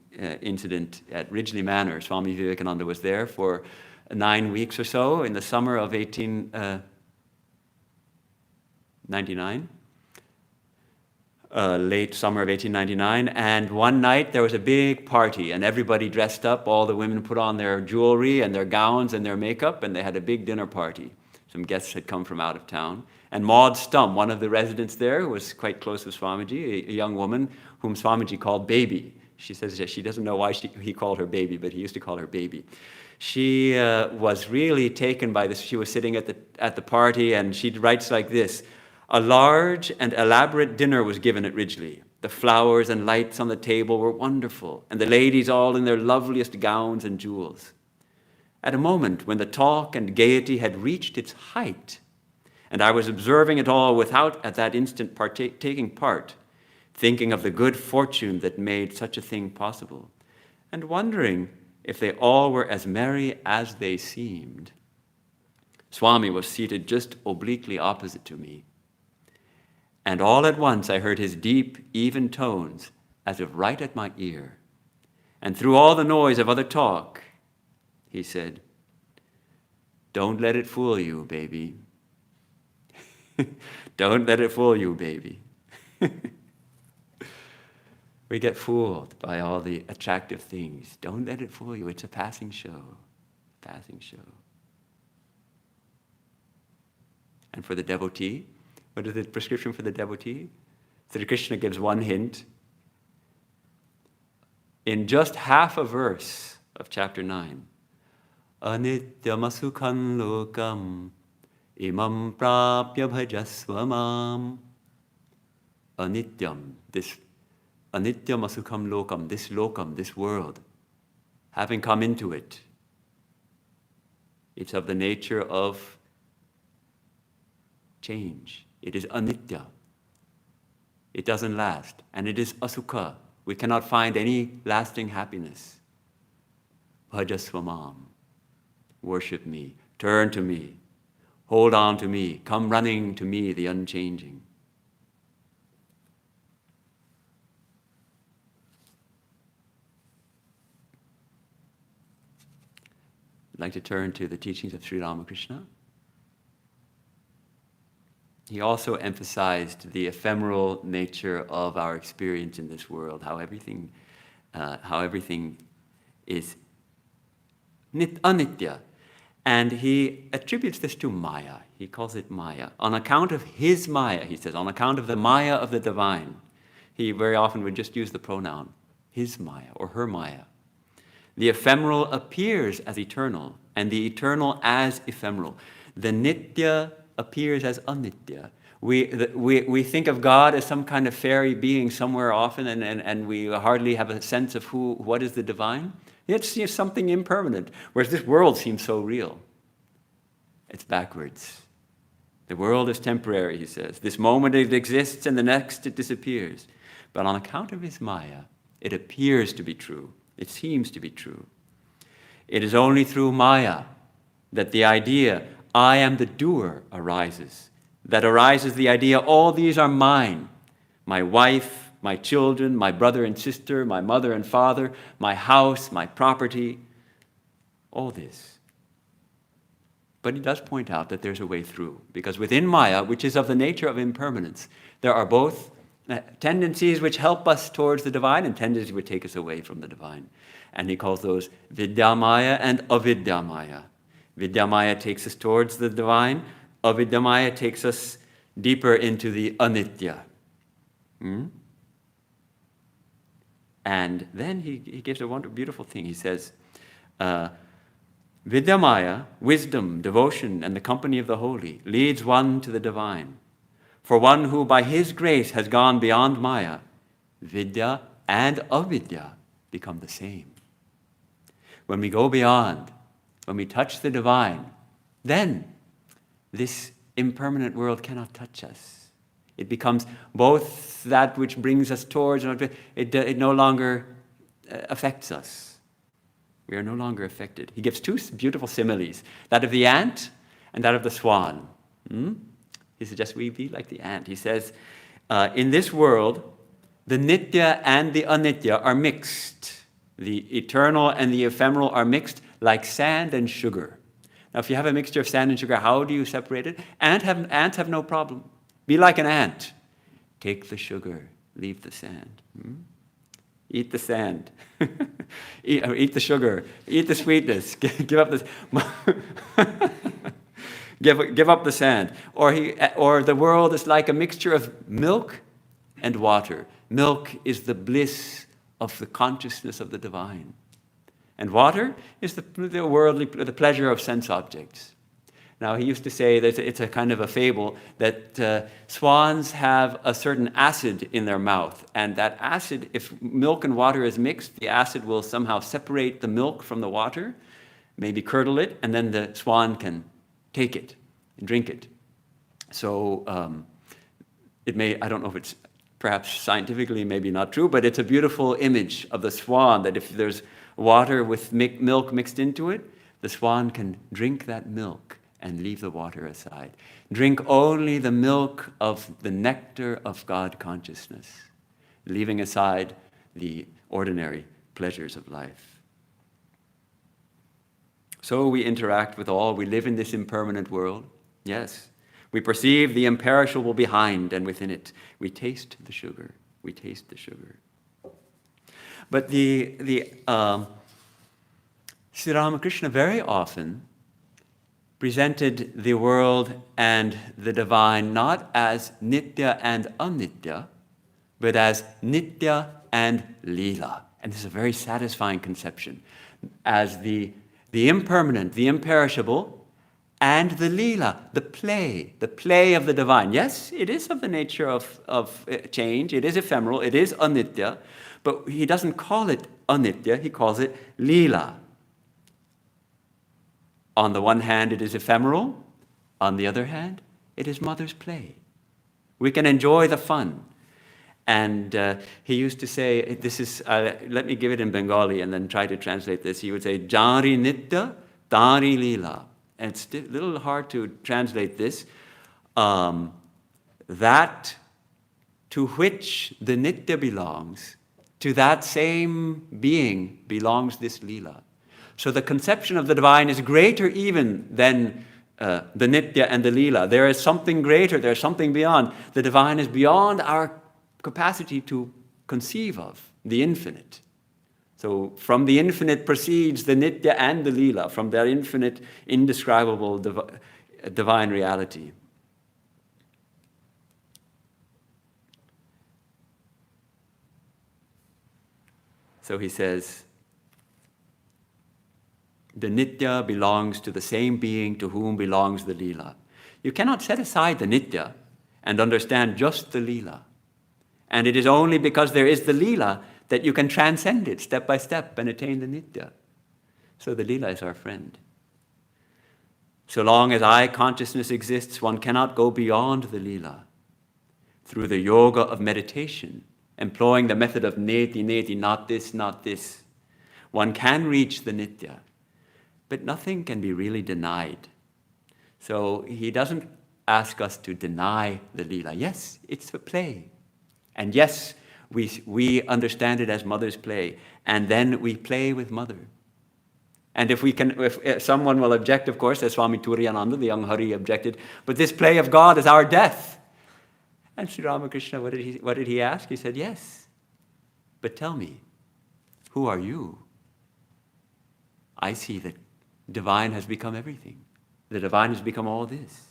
incident at Ridgely Manor. Swami Vivekananda was there for 9 weeks or so in the summer of 1899. Late summer of 1899, and one night there was a big party, and everybody dressed up. All the women put on their jewelry and their gowns and their makeup, and they had a big dinner party. Some guests had come from out of town. And Maud Stumm, one of the residents there, who was quite close with Swamiji, a young woman whom Swamiji called Baby. She says that she doesn't know why he called her Baby, but he used to call her Baby. She was really taken by this. She was sitting at the party, and she writes like this, A large and elaborate dinner was given at Ridgely. The flowers and lights on the table were wonderful, and the ladies all in their loveliest gowns and jewels. At a moment when the talk and gaiety had reached its height, and I was observing it all without at that instant taking part, thinking of the good fortune that made such a thing possible, and wondering if they all were as merry as they seemed. Swami was seated just obliquely opposite to me, and all at once I heard his deep, even tones, as if right at my ear. And through all the noise of other talk, he said, "Don't let it fool you, baby. Don't let it fool you, baby." We get fooled by all the attractive things. Don't let it fool you. It's a passing show. Passing show. And for the devotee, what is the prescription for the devotee? Sri Krishna gives one hint. In just half a verse of chapter 9, Anitya Masukalokam imam prapya bhajasva mam. Anityam, this Anitya Masukam Lokam, this world, having come into it, it's of the nature of change. It is anitya. It doesn't last. And it is asukha. We cannot find any lasting happiness. Bhajasvamam. Worship me. Turn to me. Hold on to me. Come running to me, the unchanging. I'd like to turn to the teachings of Sri Ramakrishna. He also emphasized the ephemeral nature of our experience in this world, how everything is anitya. And he attributes this to Maya. He calls it Maya. On account of his Maya, he says, on account of the Maya of the divine. He very often would just use the pronoun, his Maya or her Maya. The ephemeral appears as eternal, and the eternal as ephemeral. The nitya appears as anitya. We think of God as some kind of fairy being somewhere often, and we hardly have a sense of what is the divine. It's something impermanent, whereas this world seems so real. It's backwards. The world is temporary, he says. This moment it exists, and the next it disappears. But on account of his Maya, it appears to be true. It seems to be true. It is only through Maya that the idea, I am the doer, arises. That arises the idea, all these are mine. My wife, my children, my brother and sister, my mother and father, my house, my property, all this. But he does point out that there's a way through, because within Maya, which is of the nature of impermanence, there are both tendencies which help us towards the divine and tendencies which take us away from the divine. And he calls those Vidyamaya and Avidyamaya. Vidyamaya takes us towards the divine. Avidyamaya takes us deeper into the anitya. And then he gives a wonderful, beautiful thing. He says, Vidyamaya, wisdom, devotion, and the company of the holy, leads one to the divine. For one who by his grace has gone beyond Maya, Vidya and Avidya become the same. When we go beyond, when we touch the divine, then this impermanent world cannot touch us. It becomes both that which brings us towards, it no longer affects us. We are no longer affected. He gives two beautiful similes, that of the ant and that of the swan. He suggests we be like the ant. He says, in this world, the nitya and the anitya are mixed. The eternal and the ephemeral are mixed like sand and sugar. Now, if you have a mixture of sand and sugar, how do you separate it? Ants have no problem. Be like an ant. Take the sugar, leave the sand. Eat the sand. Eat the sugar. Eat the sweetness. Give up the... Give up the sand. Or the world is like a mixture of milk and water. Milk is the bliss of the consciousness of the divine. And water is the worldly, the pleasure of sense objects. Now, he used to say that it's a kind of a fable that swans have a certain acid in their mouth, and that acid, if milk and water is mixed, the acid will somehow separate the milk from the water, maybe curdle it, and then the swan can take it and drink it. So it may, I don't know if it's perhaps scientifically maybe not true, but it's a beautiful image of the swan, that if there's water with milk mixed into it, the swan can drink that milk and leave the water aside. Drink only the milk of the nectar of God consciousness, leaving aside the ordinary pleasures of life. So we interact with all. We live in this impermanent world. Yes. We perceive the imperishable behind and within it. We taste the sugar. We taste the sugar. But Sri Ramakrishna very often presented the world and the divine not as nitya and anitya, but as nitya and lila. And this is a very satisfying conception, as the impermanent, the imperishable, and the lila, the play of the divine. Yes, it is of the nature of change, it is ephemeral, it is anitya, but he doesn't call it anitya, he calls it lila. On the one hand, it is ephemeral. On the other hand, it is mother's play. We can enjoy the fun. And he used to say, this is, let me give it in Bengali and then try to translate this. He would say, Jari nitya, tari lila. And it's a little hard to translate this. That to which the nitya belongs, to that same being belongs this lila. So the conception of the divine is greater even than the nitya and the lila. There is something greater, there's something beyond. The divine is beyond our capacity to conceive of, the infinite. So from the infinite proceeds the nitya and the lila, from that infinite, indescribable divine reality. So he says, the nitya belongs to the same being to whom belongs the lila. You cannot set aside the nitya and understand just the lila. And it is only because there is the lila that you can transcend it step by step and attain the nitya. So the lila is our friend. So long as I consciousness exists, one cannot go beyond the lila. Through the yoga of meditation, employing the method of neti, not this, one can reach the nitya. But nothing can be really denied. So he doesn't ask us to deny the lila. Yes, it's a play. And yes, we understand it as mother's play. And then we play with mother. And if someone will object, of course, as Swami Turiyananda, the young Hari, objected, but this play of God is our death. And Sri Ramakrishna, what did he ask? He said, yes. But tell me, who are you? I see that divine has become everything. The divine has become all this.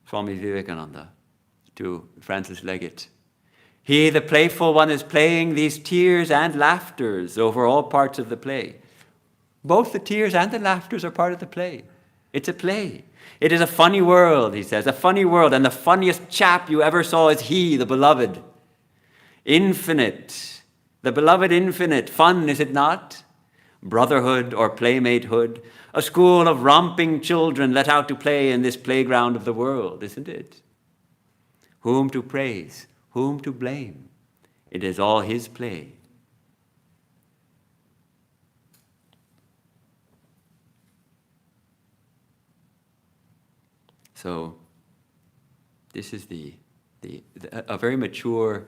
Swami Vivekananda to Francis Leggett. He, the playful one, is playing these tears and laughters over all parts of the play. Both the tears and the laughters are part of the play. It's a play. It is a funny world, he says, a funny world, and the funniest chap you ever saw is he, the beloved. Infinite, the beloved infinite, fun, is it not? Brotherhood or playmatehood, a school of romping children let out to play in this playground of the world, isn't it? Whom to praise, whom to blame? It is all his play. So, this is a very mature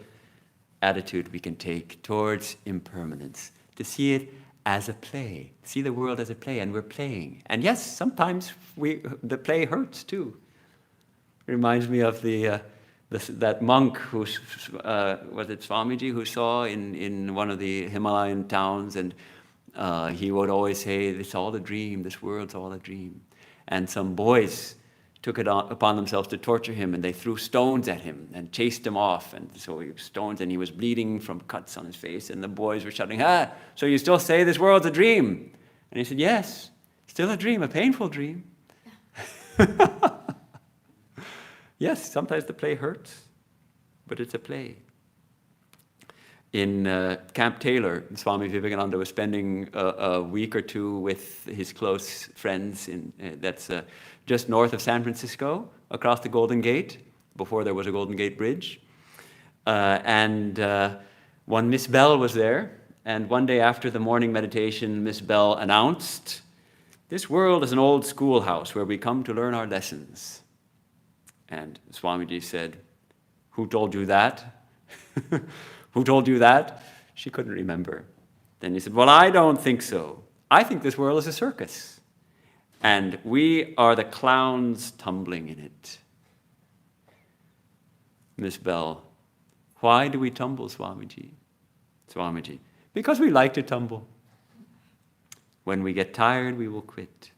attitude we can take towards impermanence, to see it as a play, see the world as a play, and we're playing. And yes, sometimes the play hurts too. It reminds me of that monk who was it Swamiji, who saw in one of the Himalayan towns, and he would always say, "It's all a dream. This world's all a dream." And some boys took it upon themselves to torture him, and they threw stones at him and chased him off. And so he was stoned, and he was bleeding from cuts on his face. And the boys were shouting, so you still say this world's a dream? And he said, yes, still a dream, a painful dream. Yes, sometimes the play hurts, but it's a play. In Camp Taylor, Swami Vivekananda was spending a week or two with his close friends. That's just north of San Francisco, across the Golden Gate, before there was a Golden Gate Bridge. And one Miss Bell was there. And one day after the morning meditation, Miss Bell announced, "This world is an old schoolhouse where we come to learn our lessons." And Swamiji said, "Who told you that?" "Who told you that?" She couldn't remember. Then he said, "Well, I don't think so. I think this world is a circus. And we are the clowns tumbling in it." Miss Bell, "Why do we tumble, Swamiji?" Swamiji, "Because we like to tumble. When we get tired, we will quit."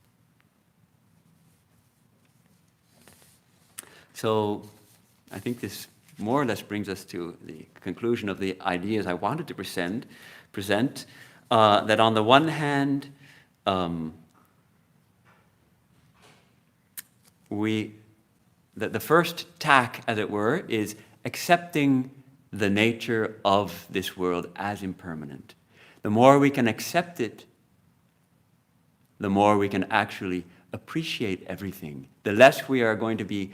So I think this more or less brings us to the conclusion of the ideas I wanted to present that on the one hand, the first tack, as it were, is accepting the nature of this world as impermanent. The more we can accept it, the more we can actually appreciate everything. The less we are going to be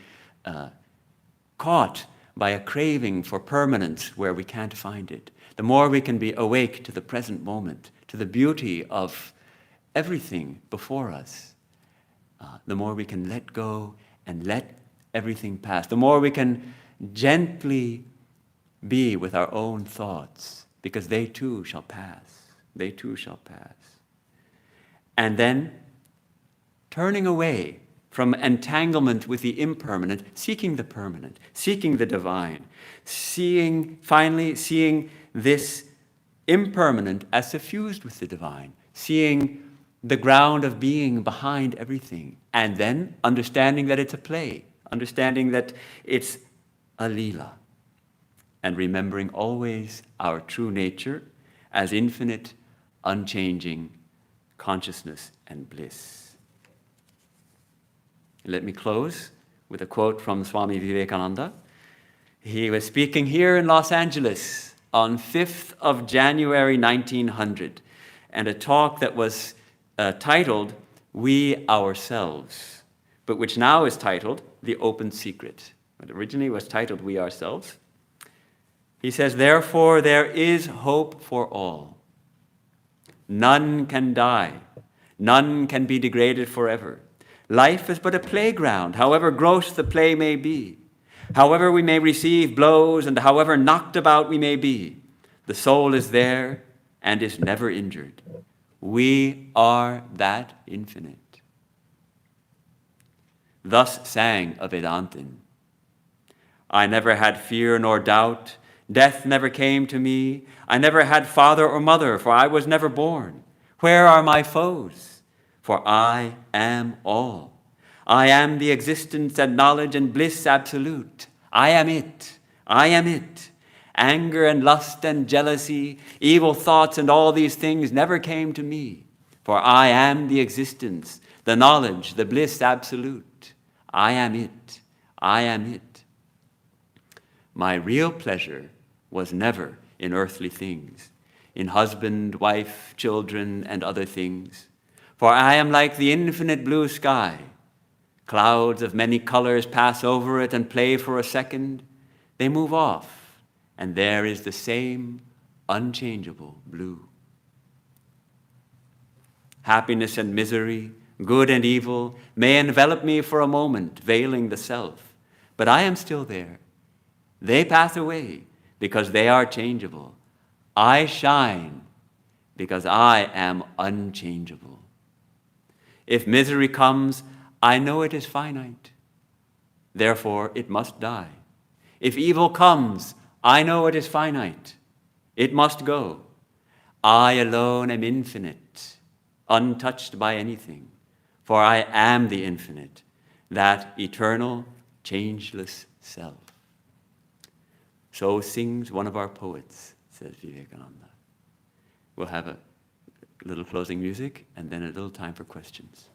caught by a craving for permanence where we can't find it. The more we can be awake to the present moment, to the beauty of everything before us, the more we can let go and let everything pass. The more we can gently be with our own thoughts, because they too shall pass. They too shall pass. And then turning away from entanglement with the impermanent, seeking the permanent, seeking the divine, finally seeing this impermanent as suffused with the divine, seeing the ground of being behind everything, and then understanding that it's a play, understanding that it's a Lila, and remembering always our true nature as infinite, unchanging consciousness and bliss. Let me close with a quote from Swami Vivekananda. He was speaking here in Los Angeles on 5th of January 1900, and a talk that was titled, "We Ourselves," but which now is titled, "The Open Secret." But originally was titled, "We Ourselves." He says, "Therefore there is hope for all. None can die. None can be degraded forever. Life is but a playground, however gross the play may be. However we may receive blows and however knocked about we may be, the soul is there and is never injured. We are that infinite." Thus sang a Vedantin. "I never had fear nor doubt. Death never came to me. I never had father or mother, for I was never born. Where are my foes? For I am all. I am the existence and knowledge and bliss absolute. I am it. I am it. Anger and lust and jealousy, evil thoughts and all these things never came to me. For I am the existence, the knowledge, the bliss absolute. I am it. I am it. My real pleasure was never in earthly things, in husband, wife, children, and other things. For I am like the infinite blue sky. Clouds of many colors pass over it and play for a second. They move off, and there is the same unchangeable blue. Happiness and misery, good and evil, may envelop me for a moment, veiling the self, but I am still there. They pass away because they are changeable. I shine because I am unchangeable. If misery comes, I know it is finite. Therefore, it must die. If evil comes, I know it is finite. It must go. I alone am infinite, untouched by anything, for I am the infinite. that eternal, changeless self. So sings one of our poets, says Vivekananda. We'll have a little closing music and then a little time for questions.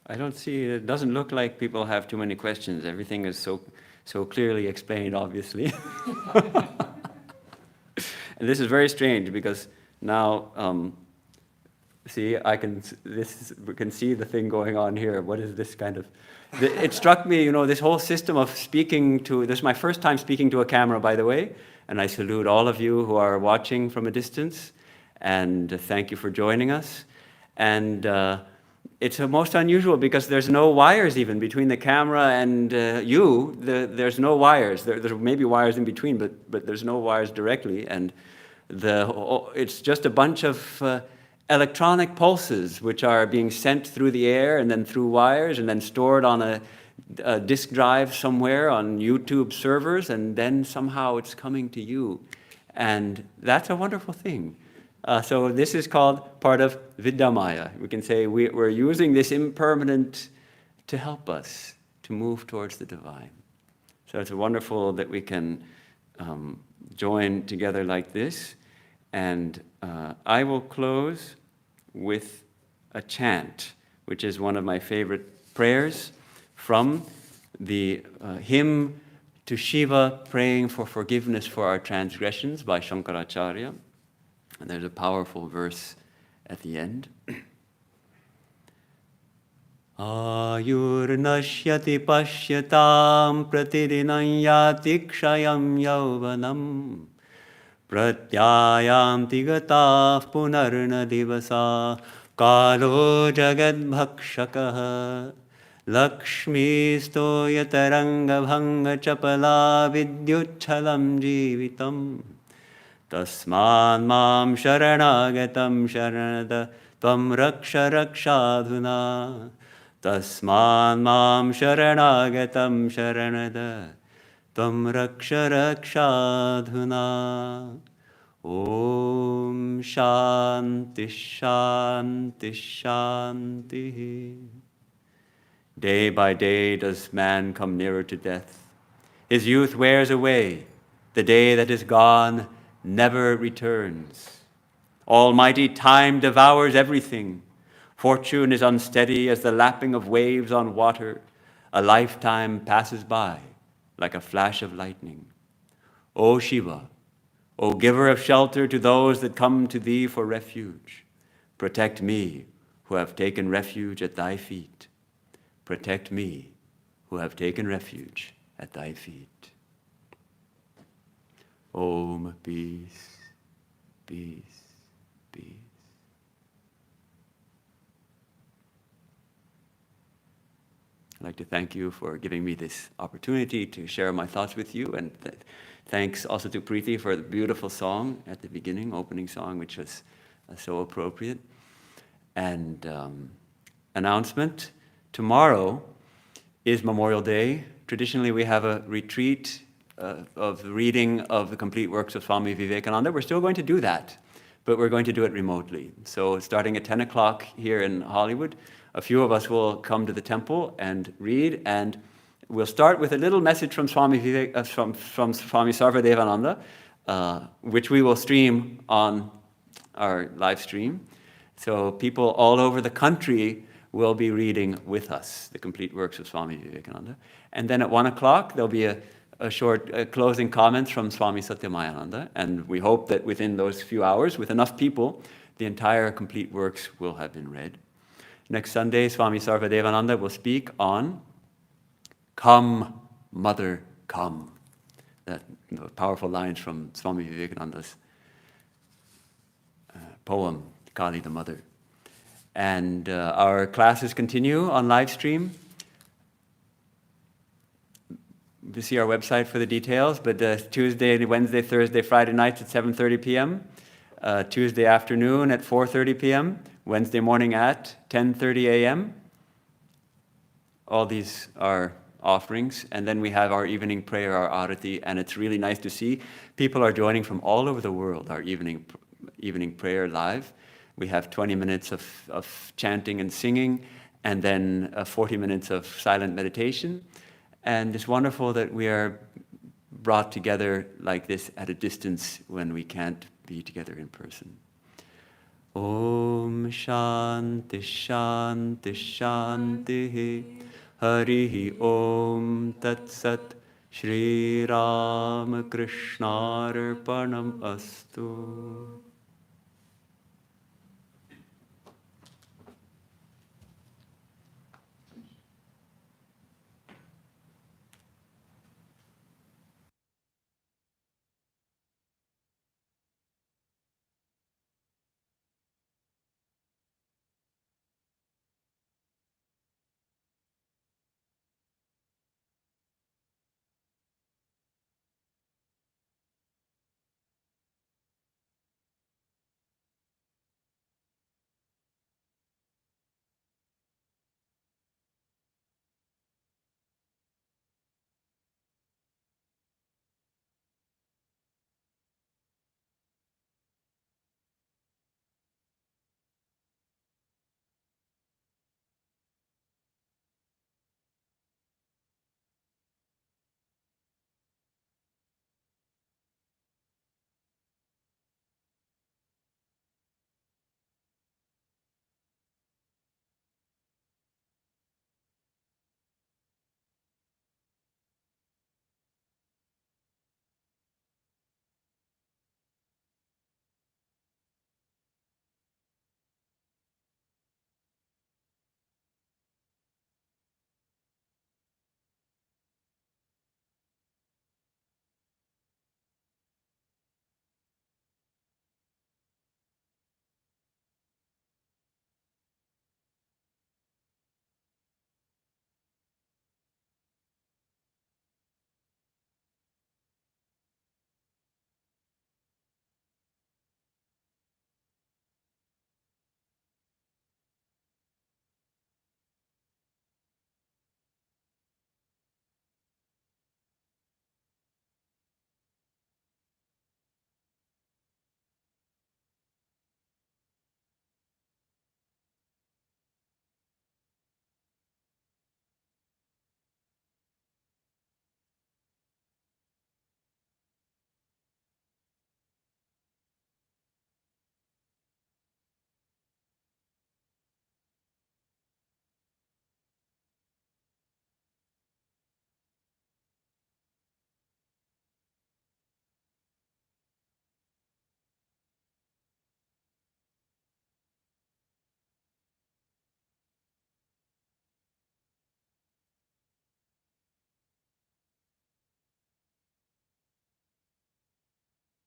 I don't see, it doesn't look like people have too many questions. Everything is so clearly explained, obviously. And this is very strange because now, see, we can see the thing going on here. What is this kind of, it struck me, this whole system of speaking to, this is my first time speaking to a camera, by the way, and I salute all of you who are watching from a distance, and thank you for joining us. And it's most unusual because there's no wires even between the camera and you. There's no wires. There may be wires in between, but there's no wires directly. And it's just a bunch of electronic pulses which are being sent through the air and then through wires and then stored on a disk drive somewhere on YouTube servers, and then somehow it's coming to you. And that's a wonderful thing. So this is called part of Vidyamaya. We can say we're using this impermanent to help us to move towards the divine. So it's wonderful that we can join together like this. And I will close with a chant, which is one of my favorite prayers from the hymn to Shiva, praying for forgiveness for our transgressions by Shankaracharya. And there's a powerful verse at the end. Ayurnashyati pashyatam pratidinam yati kshayam yauvanam pratyayam tigatah punarna divasa kalo jagad bhakshakah lakshmi stoyataranga bhanga chapala vidyuchalam jivitam tasman mam sharanagatam sharanada tvam raksha rakshadhuna tasman mam sharanagatam sharanada tvam raksha rakshadhuna. Om shanti shanti shanti. Day by day does man come nearer to death. His youth wears away. The day that is gone never returns. Almighty time devours everything. Fortune is unsteady as the lapping of waves on water. A lifetime passes by like a flash of lightning. O Shiva, O giver of shelter to those that come to thee for refuge, protect me who have taken refuge at thy feet. Protect me who have taken refuge at thy feet. Om, peace, peace, peace. I'd like to thank you for giving me this opportunity to share my thoughts with you, and thanks also to Preeti for the beautiful song at the beginning, opening song, which was so appropriate. And announcement, tomorrow is Memorial Day. Traditionally, we have a retreat of the reading of the complete works of Swami Vivekananda. We're still going to do that, but we're going to do it remotely. So starting at 10 o'clock here in Hollywood, a few of us will come to the temple and read, and we'll start with a little message from Swami from Swami Sarvadevananda, which we will stream on our live stream. So people all over the country will be reading with us the complete works of Swami Vivekananda. And then at 1 o'clock, there'll be a short closing comments from Swami Satyamayananda. And we hope that within those few hours, with enough people, the entire complete works will have been read. Next Sunday, Swami Sarvadevananda will speak on Come, Mother, Come. That powerful lines from Swami Vivekananda's poem, Kali the Mother. And our classes continue on live stream. You see our website for the details, but Tuesday, Wednesday, Thursday, Friday nights at 7:30 p.m., Tuesday afternoon at 4:30 p.m., Wednesday morning at 10:30 a.m. All these are offerings. And then we have our evening prayer, our arati, and it's really nice to see people are joining from all over the world, our evening prayer live. We have 20 minutes of chanting and singing, and then 40 minutes of silent meditation. And it's wonderful that we are brought together like this at a distance when we can't be together in person. Om Shanti Shanti Shanti Harihi Om Tat Sat Shri Ram Krishna Arpanam Astu.